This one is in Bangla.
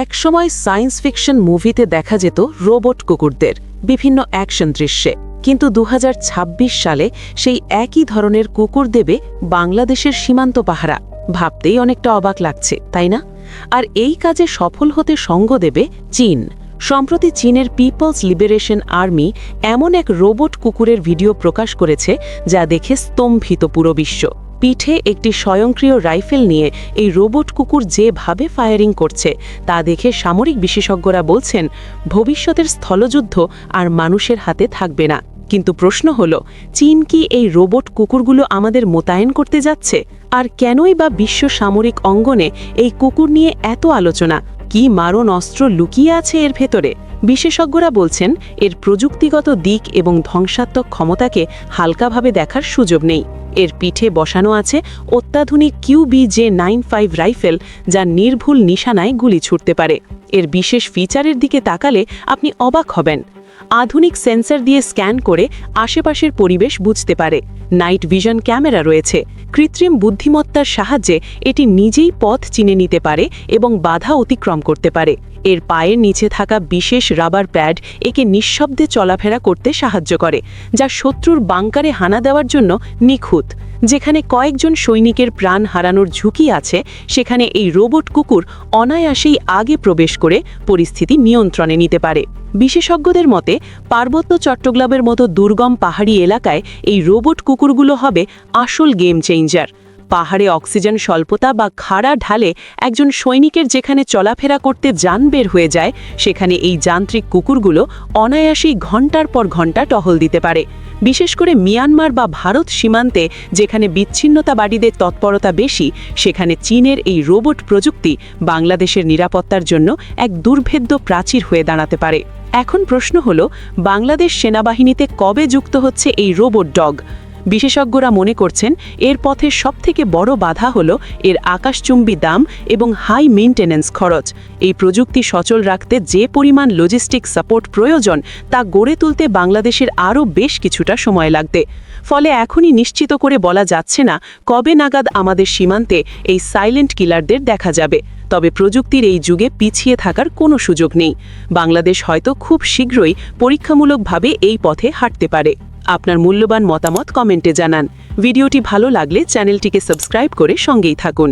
একসময় সায়েন্স ফিকশন মুভিতে দেখা যেত রোবট কুকুরদের বিভিন্ন অ্যাকশন দৃশ্যে, কিন্তু ২০২৬ সালে সেই একই ধরনের কুকুর দেবে বাংলাদেশের সীমান্ত পাহারা। ভাবতেই অনেকটা অবাক লাগছে, তাই না? আর এই কাজে সফল হতে সঙ্গ দেবে চীন। সম্প্রতি চীনের পিপলস লিবারেশন আর্মি এমন এক রোবট কুকুরের ভিডিও প্রকাশ করেছে যা দেখে স্তম্ভিত পুরো বিশ্ব। পিঠে একটি স্বয়ংক্রিয় রাইফেল নিয়ে এই রোবট কুকুর যেভাবে ফায়ারিং করছে তা দেখে সামরিক বিশেষজ্ঞরা বলছেন ভবিষ্যতের স্থলযুদ্ধ আর মানুষের হাতে থাকবে না। কিন্তু প্রশ্ন হলো, চীন কি এই রোবট কুকুরগুলো আমাদের মোতায়েন করতে যাচ্ছে? আর কেনই বা বিশ্ব সামরিক অঙ্গনে এই কুকুর নিয়ে এত আলোচনা? কি মারণ অস্ত্র লুকিয়ে আছে এর ভেতরে? বিশেষজ্ঞরা বলছেন এর প্রযুক্তিগত দিক এবং ধ্বংসাত্মক ক্ষমতাকে হালকাভাবে দেখার সুযোগ নেই। এর পিঠে বসানো আছে অত্যাধুনিক QBJ-95 রাইফেল, যা নির্ভুল নিশানায় গুলি ছুটতে পারে। এর বিশেষ ফিচারের দিকে তাকালে আপনি অবাক হবেন। আধুনিক সেন্সর দিয়ে স্ক্যান করে আশেপাশের পরিবেশ বুঝতে পারে। নাইট ভিশন ক্যামেরা রয়েছে। কৃত্রিম বুদ্ধিমত্তার সাহায্যে এটি নিজেই পথ চিনে নিতে পারে এবং বাধা অতিক্রম করতে পারে। এর পায়ের নিচে থাকা বিশেষ রাবার প্যাড একে নিঃশব্দে চলাফেরা করতে সাহায্য করে, যা শত্রুর বাংকারে হানা দেওয়ার জন্য নিখুঁত। যেখানে কয়েকজন সৈনিকের প্রাণ হারানোর ঝুঁকি আছে, সেখানে এই রোবট কুকুর অনায়াসেই আগে প্রবেশ করে পরিস্থিতি নিয়ন্ত্রণে নিতে পারে। বিশেষজ্ঞদের মতে পার্বত্য চট্টগ্রামের মতো দুর্গম পাহাড়ি এলাকায় এই রোবট কুকুরগুলো হবে আসল গেম চেঞ্জার। পাহাড়ে অক্সিজেন স্বল্পতা বা খাড়া ঢালে একজন সৈনিকের যেখানে চলাফেরা করতে যান বের হয়ে যায়, সেখানে এই যান্ত্রিক কুকুরগুলো অনায়াসেই ঘন্টার পর ঘন্টা টহল দিতে পারে। বিশেষ করে মিয়ানমার বা ভারত সীমান্তে যেখানে বিচ্ছিন্নতাবাদীদের তৎপরতা বেশি, সেখানে চীনের এই রোবট প্রযুক্তি বাংলাদেশের নিরাপত্তার জন্য এক দুর্ভেদ্য প্রাচীর হয়ে দাঁড়াতে পারে। এখন প্রশ্ন হলো, বাংলাদেশ সেনাবাহিনীতে কবে যুক্ত হচ্ছে এই রোবট ডগ? বিশেষজ্ঞরা মনে করছেন এর পথে সবথেকে বড় বাধা হলো এর আকাশচুম্বী দাম এবং হাই মেইনটেন্যান্স খরচ। এই প্রযুক্তি সচল রাখতে যে পরিমাণ লজিস্টিক সাপোর্ট প্রয়োজন তা গড়ে তুলতে বাংলাদেশের আরও বেশ কিছুটা সময় লাগবে। ফলে এখনই নিশ্চিত করে বলা যাচ্ছে না কবে নাগাদ আমাদের সীমান্তে এই সাইলেন্ট কিলারদের দেখা যাবে। তবে প্রযুক্তির এই যুগে পিছিয়ে থাকার কোনো সুযোগ নেই। বাংলাদেশ হয়তো খুব শীঘ্রই পরীক্ষামূলকভাবে এই পথে হাঁটতে পারে। আপনার মূল্যবান মতামত কমেন্টে জানান। ভিডিওটি ভালো লাগলে চ্যানেলটিকে সাবস্ক্রাইব করে সঙ্গেই থাকুন।